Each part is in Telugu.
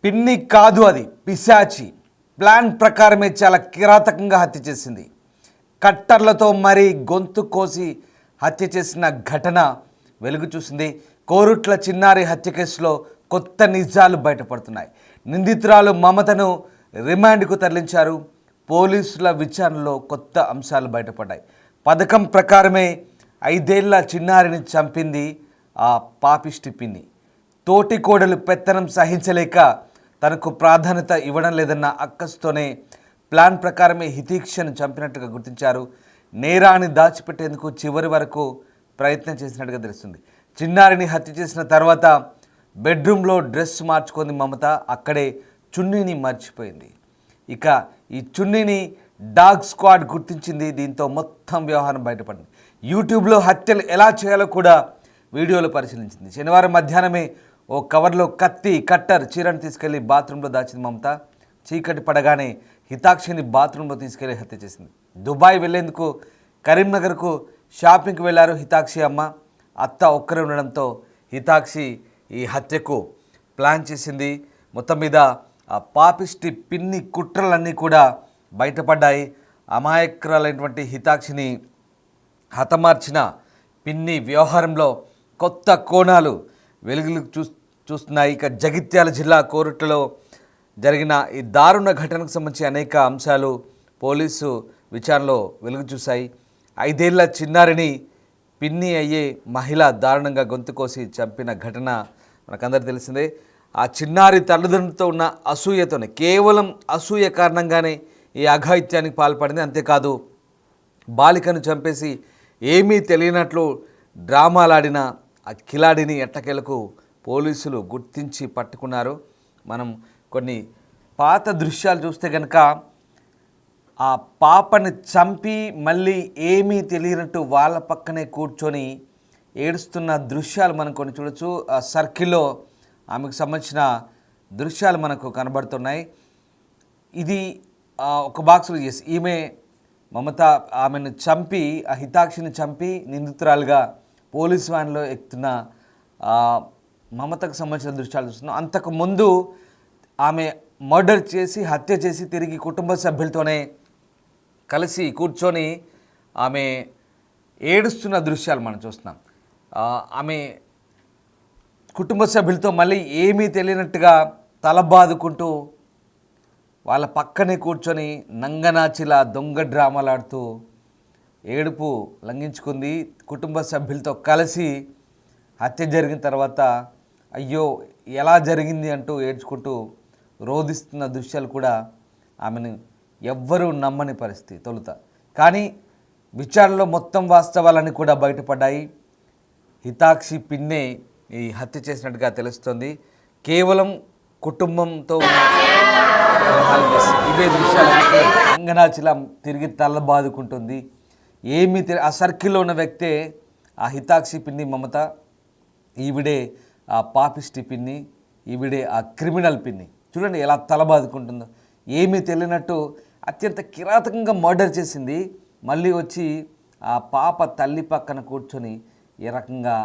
పిన్ని కాదు, అది పిశాచి. ప్లాన్ ప్రకారమే చాలా కిరాతకంగా హత్య చేసింది. కట్టర్లతో మరీ గొంతు కోసి హత్య చేసిన ఘటన వెలుగు చూసింది. కోరుట్ల చిన్నారి హత్య కేసులో కొత్త నిజాలు బయటపడుతున్నాయి. నిందితురాలు మమతను రిమాండ్కు తరలించారు. పోలీసుల విచారణలో కొత్త అంశాలు బయటపడ్డాయి. పథకం ప్రకారమే 5 ఏళ్ల చిన్నారిని చంపింది ఆ పాపిష్టి పిన్ని. తోటి కోడలు పెత్తనం సహించలేక తనకు ప్రాధాన్యత ఇవ్వడం లేదన్న అక్కస్తోనే ప్లాన్ ప్రకారమే హితీక్షను చంపినట్టుగా గుర్తించారు. నేరాన్ని దాచిపెట్టేందుకు చివరి వరకు ప్రయత్నం చేసినట్టుగా తెలుస్తుంది. చిన్నారిని హత్య చేసిన తర్వాత బెడ్రూమ్లో డ్రెస్ మార్చుకుంది మమత. అక్కడే చున్నీని మర్చిపోయింది. ఇక ఈ చున్నీని డాగ్ స్క్వాడ్ గుర్తించింది. దీంతో మొత్తం వ్యవహారం బయటపడింది. యూట్యూబ్లో హత్యలు ఎలా చేయాలో కూడా వీడియోలు పరిశీలించింది. శనివారం మధ్యాహ్నమే ఓ కవర్లో కత్తి, కట్టర్, చీరను తీసుకెళ్లి బాత్రూంలో దాచింది మమత. చీకటి పడగానే హితాక్షిని బాత్రూంలో తీసుకెళ్లి హత్య చేసింది. దుబాయ్ వెళ్లేందుకు కరీంనగర్కు షాపింగ్కి వెళ్లారు హితాక్షి అమ్మ. అత్త ఒక్కరే ఉండడంతో హితాక్షి ఈ హత్యకు ప్లాన్ చేసింది. మొత్తం మీద ఆ పాపిష్టి పిన్ని కుట్రలన్నీ కూడా బయటపడ్డాయి. అమాయకురాలైనటువంటి హితాక్షిని హతమార్చిన పిన్ని వ్యవహారంలో కొత్త కోణాలు వెలుగులు చూస్తున్నాయి. ఇక జగిత్యాల జిల్లా కోరుట్లలో జరిగిన ఈ దారుణ ఘటనకు సంబంధించి అనేక అంశాలు పోలీసు విచారణలో వెలుగు చూశాయి. 5 ఏళ్ల చిన్నారిని పిన్ని అయ్యే మహిళ దారుణంగా గొంతు కోసి చంపిన ఘటన మనకందరికీ తెలిసిందే. ఆ చిన్నారి తల్లిదండ్రులతో ఉన్న అసూయతోనే, కేవలం అసూయ కారణంగానే ఈ అఘాయిత్యానికి పాల్పడింది. అంతేకాదు బాలికను చంపేసి ఏమీ తెలియనట్లు డ్రామాలాడిన ఆ కిలాడిని ఎట్టకేలకు పోలీసులు గుర్తించి పట్టుకున్నారు. మనం కొన్ని పాత దృశ్యాలు చూస్తే కనుక ఆ పాపని చంపి మళ్ళీ ఏమీ తెలియనట్టు వాళ్ళ పక్కనే కూర్చొని ఏడుస్తున్న దృశ్యాలు మనం కొన్ని చూడొచ్చు. ఆ సర్కిల్లో ఆమెకు సంబంధించిన దృశ్యాలు మనకు కనబడుతున్నాయి. ఇది ఒక బాక్స్లో చేసి ఈమె మమత ఆమెను చంపి, ఆ హితాక్షిని చంపి నిందితురాలుగా పోలీస్ వ్యాన్లో ఎక్కుతున్న మమతకు సంబంధించిన దృశ్యాలు చూస్తున్నాం. అంతకుముందు ఆమె మర్డర్ చేసి హత్య చేసి తిరిగి కుటుంబ సభ్యులతోనే కలిసి కూర్చొని ఆమె ఏడుస్తున్న దృశ్యాలు మనం చూస్తున్నాం. ఆమె కుటుంబ సభ్యులతో మళ్ళీ ఏమీ తెలియనట్టుగా తల బాదుకుంటూ వాళ్ళ పక్కనే కూర్చొని నంగనాచిలా దొంగ డ్రామాలాడుతూ ఏడుపు లంఘించుకుంది. కుటుంబ సభ్యులతో కలిసి హత్య జరిగిన తర్వాత అయ్యో ఎలా జరిగింది అంటూ ఏడ్చుకుంటూ రోధిస్తున్న దృశ్యాలు కూడా ఆమెను ఎవ్వరూ నమ్మని పరిస్థితి తొలుత. కానీ విచారణలో మొత్తం వాస్తవాలన్నీ కూడా బయటపడ్డాయి. హితాక్షి పిన్నే ఈ హత్య చేసినట్టుగా తెలుస్తుంది. కేవలం కుటుంబంతో ఇవే దృశ్యాలు అంగనాచిలా తిరిగి తల బాదుకుంటుంది. ఏమీ ఆ సర్కిల్లో ఉన్న వ్యక్తే ఆ హితాక్షి పిన్ని మమత. ఈవిడే ఆ పాపిష్టి పిన్ని, ఈవిడే ఆ క్రిమినల్ పిన్ని. చూడండి ఎలా తల బాదుకుంటుందో. ఏమీ తెలియనట్టు అత్యంత కిరాతకంగా మర్డర్ చేసింది. మళ్ళీ వచ్చి ఆ పాప తల్లి పక్కన కూర్చొని ఏ రకంగా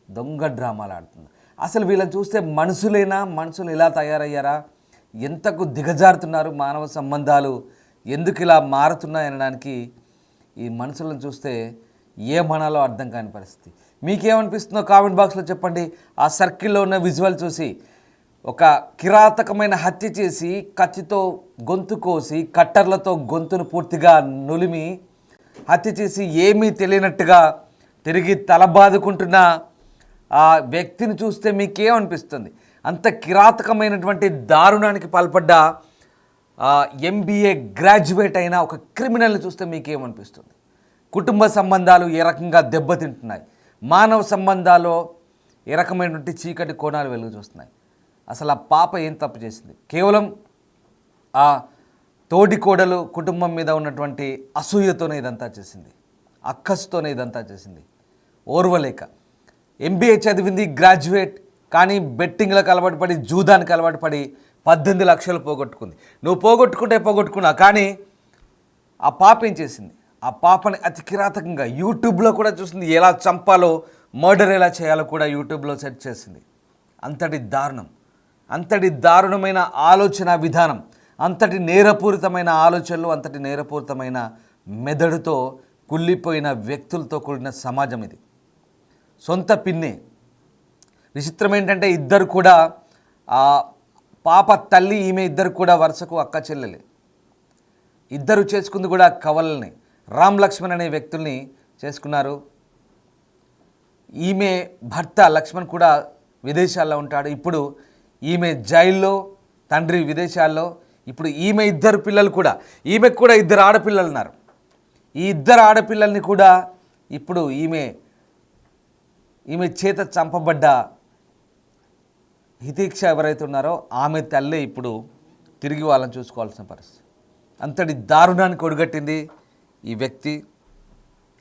దొంగ డ్రామాలు ఆడుతుంది. అసలు వీళ్ళని చూస్తే మనుషులైనా, మనుషులు ఇలా తయారయ్యారా, ఎంతకు దిగజారుతున్నారు, మానవ సంబంధాలు ఎందుకు ఇలా మారుతున్నాయనడానికి ఈ మనుషులను చూస్తే ఏమనాలో అర్థం కాని పరిస్థితి. మీకేమనిపిస్తుందో కామెంట్ బాక్స్లో చెప్పండి. ఆ సర్కిల్లో ఉన్న విజువల్ చూసి ఒక కిరాతకమైన హత్య చేసి కత్తితో గొంతు కోసి కట్టర్లతో గొంతును పూర్తిగా నులిమి హత్య చేసి ఏమీ తెలియనట్టుగా తిరిగి తల బాదుకుంటున్న ఆ వ్యక్తిని చూస్తే మీకేమనిపిస్తుంది? అంత కిరాతకమైనటువంటి దారుణానికి పాల్పడ్డ MBA గ్రాడ్యుయేట్ అయిన ఒక క్రిమినల్ని చూస్తే మీకేమనిపిస్తుంది? కుటుంబ సంబంధాలు ఏ రకంగా దెబ్బతింటున్నాయి, మానవ సంబంధాల్లో ఏ రకమైనటువంటి చీకటి కోణాలు వెలుగు చూస్తున్నాయి. అసలు ఆ పాప ఏం తప్పు చేసింది? కేవలం ఆ తోడి కోడలు కుటుంబం మీద ఉన్నటువంటి అసూయతోనే ఇదంతా చేసింది, అక్కసుతోనే ఇదంతా చేసింది. ఓర్వలేక MBA చదివింది, గ్రాడ్యుయేట్, కానీ బెట్టింగ్లకు అలవాటు పడి, జూదానికి అలవాటు పడి 18 లక్షలు పోగొట్టుకుంది. నువ్వు పోగొట్టుకున్నా, కానీ ఆ పాప ఏం చేసింది? ఆ పాపని అతి కిరాతకంగా యూట్యూబ్లో కూడా చూసింది. ఎలా చంపాలో, మర్డర్ ఎలా చేయాలో కూడా యూట్యూబ్లో సెర్చ్ చేసింది. అంతటి దారుణం. అంతటి దారుణమైన ఆలోచన విధానం, అంతటి నేరపూరితమైన ఆలోచనలు, అంతటి నేరపూరితమైన మెదడుతో కుళ్ళిపోయిన వ్యక్తులతో కూడిన సమాజం ఇది. సొంత పిన్ని. విచిత్రం ఏంటంటే ఇద్దరు కూడా ఆ పాప తల్లి ఈమె ఇద్దరు కూడా వరుసకు అక్క చెల్లెలే. ఇద్దరు చేసుకుంది కూడా కవలని, రామ్ లక్ష్మణ్ అనే వ్యక్తుల్ని చేసుకున్నారు. ఈమె భర్త లక్ష్మణ్ కూడా విదేశాల్లో ఉంటాడు. ఇప్పుడు ఈమె జైల్లో, తండ్రి విదేశాల్లో. ఇప్పుడు ఈమె ఇద్దరు పిల్లలు కూడా, ఈమెకు కూడా ఇద్దరు ఆడపిల్లలు ఉన్నారు. ఈ ఇద్దరు ఆడపిల్లల్ని కూడా ఇప్పుడు ఈమె చేత చంపబడ్డ హితీక్ష ఎవరైతే ఉన్నారో ఆమె తల్లే ఇప్పుడు తిరిగి వాళ్ళని చూసుకోవాల్సిన పరిస్థితి. అంతటి దారుణానికి ఒడిగట్టింది ఈ వ్యక్తి.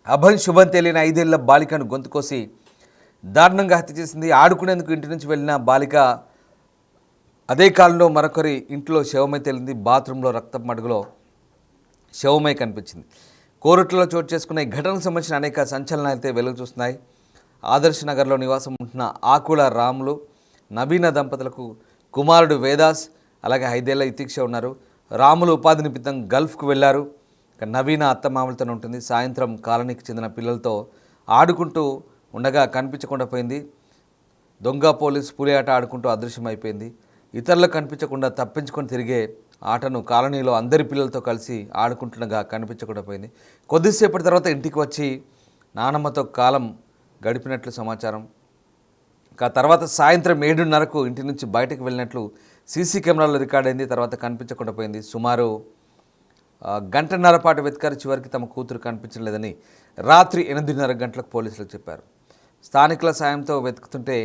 అభం శుభం తెలియని 5 ఏళ్ల బాలికను గొంతు కోసి దారుణంగా హత్య చేసింది. ఆడుకునేందుకు ఇంటి నుంచి వెళ్ళిన బాలిక అదే కాలంలో మరొకరి ఇంట్లో శవమై తేలింది. బాత్రూంలో రక్తపు మడుగులో శవమై కనిపించింది. కోరుట్లలో చోటు చేసుకున్న ఈ ఘటనకు సంబంధించిన అనేక సంచలనాలు అయితే వెలుగు చూస్తున్నాయి. ఆదర్శ్ నగర్లో నివాసం ఉంటున్న ఆకుల రాములు, నవీన దంపతులకు కుమారుడు వేదాస్, అలాగే 5 ఏళ్ల హితీక్ష ఉన్నారు. రాములు ఉపాధి నిమిత్తం గల్ఫ్కు వెళ్ళారు. నవీన అత్తమామలతో ఉంటుంది. సాయంత్రం కాలనీకి చెందిన పిల్లలతో ఆడుకుంటూ ఉండగా కనిపించకుండా పోయింది. దొంగ పోలీసు పులి ఆట ఆడుకుంటూ అదృశ్యమైపోయింది. ఇతరులకు కనిపించకుండా తప్పించుకొని తిరిగే ఆటను కాలనీలో అందరి పిల్లలతో కలిసి ఆడుకుంటుండగా కనిపించకుండా పోయింది. కొద్దిసేపటి తర్వాత ఇంటికి వచ్చి నానమ్మతో కాలం గడిపినట్లు సమాచారం. తర్వాత సాయంత్రం 7:30కు ఇంటి నుంచి బయటకు వెళ్ళినట్లు సీసీ కెమెరాలో రికార్డ్ అయింది. తర్వాత కనిపించకుండా పోయింది. సుమారు గంటన్నర పాటు వెతికారు. చివరికి తమ కూతురు కనిపించలేదని రాత్రి 8:30 గంటలకు పోలీసులకు చెప్పారు. స్థానికుల సాయంతో వెతుకుతుంటే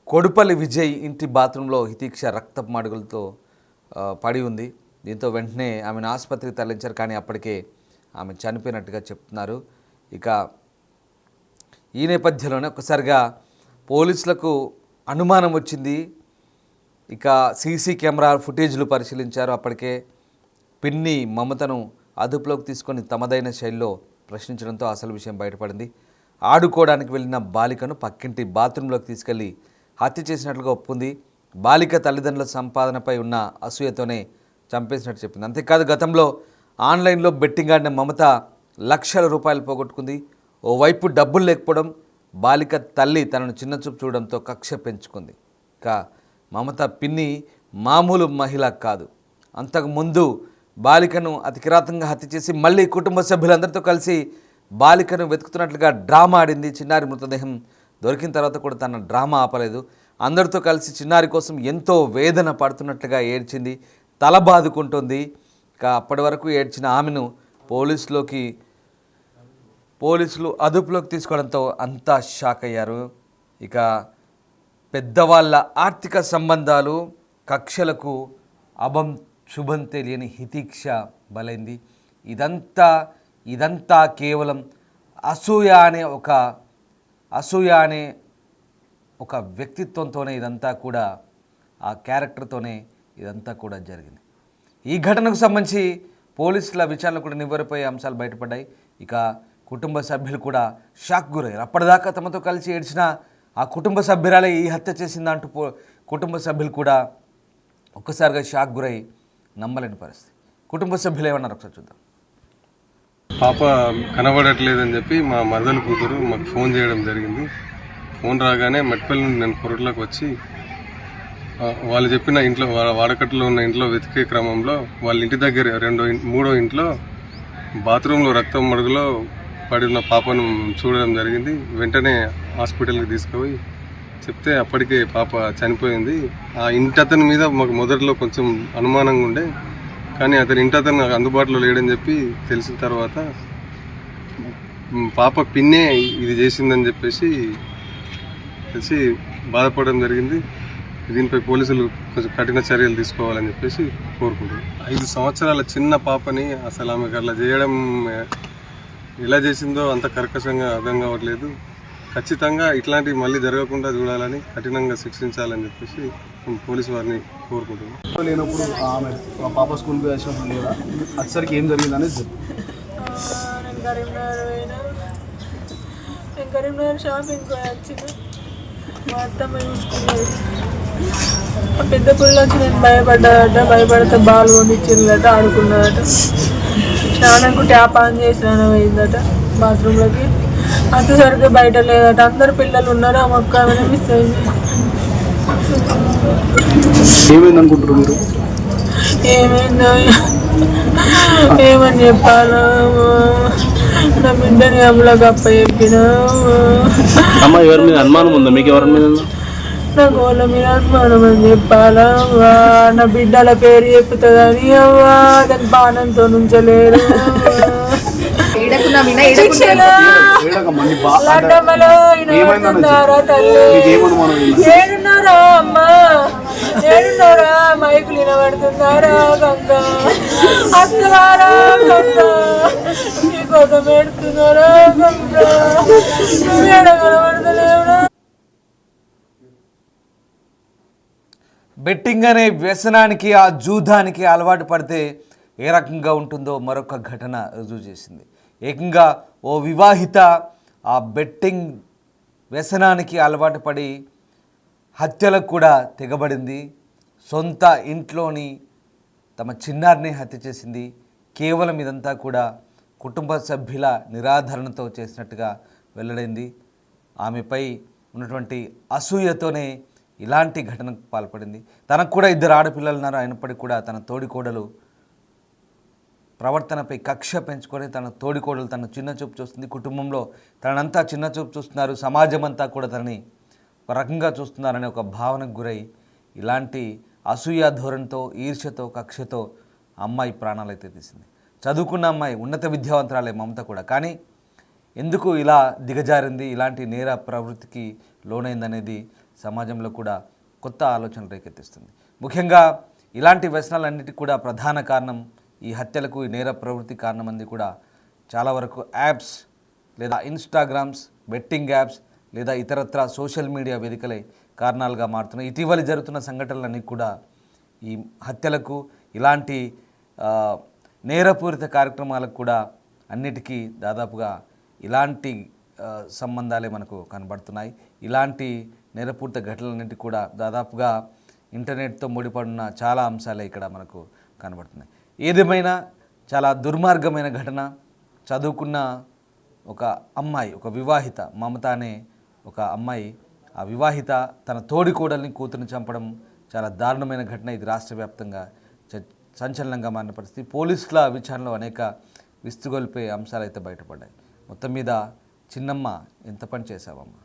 కొడుపల్లి విజయ్ ఇంటి బాత్రూంలో హితీక్ష రక్తపు మడుగులతో పడి ఉంది. దీంతో వెంటనే ఆమెను ఆసుపత్రికి తరలించారు. కానీ అప్పటికే ఆమె చనిపోయినట్టుగా చెప్తున్నారు. ఇక ఈ నేపథ్యంలోనే ఒక్కసారిగా పోలీసులకు అనుమానం వచ్చింది. ఇక సీసీ కెమెరా ఫుటేజ్లు పరిశీలించారు. అప్పటికే పిన్ని మమతను అదుపులోకి తీసుకొని తమదైన శైలిలో ప్రశ్నించడంతో అసలు విషయం బయటపడింది. ఆడుకోవడానికి వెళ్ళిన బాలికను పక్కింటి బాత్రూంలోకి తీసుకెళ్లి హత్య చేసినట్లుగా ఒప్పుకుంది. బాలిక తల్లిదండ్రుల సంపాదనపై ఉన్న అసూయతోనే చంపేసినట్టు చెప్పింది. అంతేకాదు గతంలో ఆన్లైన్లో బెట్టింగ్ ఆడిన మమత లక్షల రూపాయలు పోగొట్టుకుంది. ఓవైపు డబ్బులు లేకపోవడం, బాలిక తల్లి తనను చిన్నచూపు చూడడంతో కక్ష పెంచుకుంది. ఇక మమత పిన్ని మామూలు మహిళ కాదు. అంతకుముందు బాలికను అతి కిరాతంగా హత్య చేసి మళ్ళీ కుటుంబ సభ్యులందరితో కలిసి బాలికను వెతుకుతున్నట్లుగా డ్రామా ఆడింది. చిన్నారి మృతదేహం దొరికిన తర్వాత కూడా తన డ్రామా ఆపలేదు. అందరితో కలిసి చిన్నారి కోసం ఎంతో వేదన పడుతున్నట్లుగా ఏడ్చింది, తల బాదుకుంటుంది. ఇక అప్పటి వరకు ఏడ్చిన ఆమెను పోలీసులు అదుపులోకి తీసుకోవడంతో అంతా షాక్ అయ్యారు. ఇక పెద్దవాళ్ళ ఆర్థిక సంబంధాలు, కక్షలకు అభం శుభం తెలియని హితీక్ష బలైంది. ఇదంతా కేవలం అసూయ అనే ఒక వ్యక్తిత్వంతోనే ఇదంతా కూడా, ఆ క్యారెక్టర్తోనే ఇదంతా కూడా జరిగింది. ఈ ఘటనకు సంబంధించి పోలీసుల విచారణ కూడా నివ్వెరపోయే అంశాలు బయటపడ్డాయి. ఇక కుటుంబ సభ్యులు కూడా షాక్ గురయ్యారు. అప్పటిదాకా తమతో కలిసి ఏడ్చిన ఆ కుటుంబ సభ్యురాలే ఈ హత్య చేసిందంటూ కుటుంబ సభ్యులు కూడా ఒక్కసారిగా షాక్ గురై నమ్మలేని పరిస్థితి. కుటుంబ సభ్యులు ఏమన్నారు ఒకసారి చూద్దాం. పాప కనబడట్లేదని చెప్పి మా మరదల కూతురు మాకు ఫోన్ చేయడం జరిగింది. ఫోన్ రాగానే మెట్పల్లి నుండి నేను కొరట్లోకి వచ్చి వాళ్ళు చెప్పిన ఇంట్లో, వాడకట్టులో ఉన్న ఇంట్లో వెతికే క్రమంలో వాళ్ళ ఇంటి దగ్గర మూడో ఇంట్లో బాత్రూంలో రక్తం మడుగులో పడి ఉన్న పాపను చూడడం జరిగింది. వెంటనే హాస్పిటల్కి తీసుకుపోయి చెప్తే అప్పటికే పాప చనిపోయింది. ఆ ఇంటతని మీద మాకు మొదట్లో కొంచెం అనుమానంగా ఉండే, కానీ అతని ఇంటతను నాకు అందుబాటులో లేడని చెప్పి తెలిసిన తర్వాత పాప పిన్నే ఇది చేసిందని చెప్పేసి తెలిసి బాధపడడం జరిగింది. దీనిపై పోలీసులు కొంచెం కఠిన చర్యలు తీసుకోవాలని చెప్పేసి కోరుకుంటున్నాను. 5 సంవత్సరాల చిన్న పాపని అసలు ఆమెకు అలా చేయడం ఎలా చేసిందో అంత కర్కశంగా అర్థం కావట్లేదు. ఖచ్చితంగా ఇట్లాంటివి మళ్ళీ జరగకుండా చూడాలని, కఠినంగా శిక్షించాలని చెప్పేసి పోలీసు వారిని కోరుకుంటున్నాను. లేనప్పుడు ఆమె పాప స్కూల్కి వచ్చినప్పుడు లేదా అసలుకి ఏం జరిగిందనేది కరీంనగర్ షాపింగ్ వచ్చింది. మా అత్తమ్మ చూసుకున్నది. ఆ పెద్ద పిల్ల వచ్చి నేను భయపడ్డాడట, భయపడితే బాల్ పంపించిందట, ఆడుకున్నదట. స్నానంకు ట్యాప్ ఆన్ చేసి స్నానం అయిందట బాత్రూంలోకి. అంతసరికి బయట లేదట. అందరు పిల్లలు ఉన్నారు, ఆ మొక్క ఆమె మిస్ అయింది. ఏమైంది అనుకుంటారు మీరు? ఏమైందో ఏమని చెప్పాలా, నా బిడ్డని అమ్మలకు అప్ప చెప్పిన. అమ్మ ఎవరి మీద అనుమానం ఉందా మీకు? ఎవరి మీద? నా గోళ్ళ మీద అనుమానం అని చెప్పాలా. నా బిడ్డల పేరు చెప్పుతుందని అవ్వా దాని బాణంతో నుంచలేరు. ఏడున్నారా తల్లి, ఏడున్నారా అమ్మ, ఏడున్నారా? మైకులు వినబడుతున్నారా గంగ, అత్తవారా గంగ, నీకోసం ఏడుతున్నారా గంగ, నువ్వు ఏడ కనబడతలేవురా? బెట్టింగ్ అనే వ్యసనానికి, ఆ జూదానికి అలవాటు పడితే ఏ రకంగా ఉంటుందో మరొక ఘటన రుజువు చేసింది. ఏకంగా ఓ వివాహిత ఆ బెట్టింగ్ వ్యసనానికి అలవాటు పడి హత్యలకు కూడా తెగబడింది. సొంత ఇంట్లోని తమ చిన్నారిని హత్య చేసింది. కేవలం ఇదంతా కూడా కుటుంబ సభ్యుల నిరాధరణతో చేసినట్టుగా వెల్లడైంది. ఆమెపై ఉన్నటువంటి అసూయతోనే ఇలాంటి ఘటనకు పాల్పడింది. తనకు కూడా 2 ఆడపిల్లలు ఉన్నారు, అయినప్పటికీ కూడా తన తోడికోడలు ప్రవర్తనపై కక్ష పెంచుకొని తన తోడికోడలు తన చిన్నచూపు చూస్తుంది. కుటుంబంలో తనంతా చిన్నచూపు చూస్తున్నారు, సమాజం అంతా కూడా తనని ఒక రకంగా చూస్తున్నారనే ఒక భావనకు గురై ఇలాంటి అసూయ ధోరణితో, ఈర్ష్యతో, కక్షతో అమ్మాయి ప్రాణాలైతే తీసింది. చదువుకున్న అమ్మాయి, ఉన్నత విద్యావంతురాలే మమత కూడా. కానీ ఎందుకు ఇలా దిగజారింది, ఇలాంటి నేర ప్రవృత్తికి లోనైందనేది సమాజంలో కూడా కొత్త ఆలోచనలు రేకెత్తిస్తుంది. ముఖ్యంగా ఇలాంటి వ్యసనాలన్నిటికీ కూడా ప్రధాన కారణం, ఈ హత్యలకు, ఈ నేర ప్రవృత్తి కారణమంది కూడా చాలా వరకు యాప్స్ లేదా ఇన్స్టాగ్రామ్స్, బెట్టింగ్ యాప్స్ లేదా ఇతరత్ర సోషల్ మీడియా వేదికలే కారణాలుగా మారుతున్నాయి. ఇటీవల జరుగుతున్న సంఘటనలన్నీ కూడా ఈ హత్యలకు, ఇలాంటి నేరపూరిత కార్యక్రమాలకు కూడా అన్నిటికీ దాదాపుగా ఇలాంటి సంబంధాలే మనకు కనబడుతున్నాయి. ఇలాంటి నేరపూరిత ఘటనలన్నింటి కూడా దాదాపుగా ఇంటర్నెట్తో ముడిపడిన చాలా అంశాలే ఇక్కడ మనకు కనబడుతున్నాయి. ఏదేమైనా చాలా దుర్మార్గమైన ఘటన. చదువుకున్న ఒక అమ్మాయి, ఒక వివాహిత మమత అనే ఒక అమ్మాయి, ఆ వివాహిత తన తోడికోడల్ని, కూతురిని చంపడం చాలా దారుణమైన ఘటన. ఇది రాష్ట్ర వ్యాప్తంగా సంచలనంగా మారిన పరిస్థితి. పోలీసుల విచారణలో అనేక విస్తుగొల్పే అంశాలు అయితే బయటపడ్డాయి. మొత్తం మీద చిన్నమ్మ ఎంత పని చేశావమ్మా?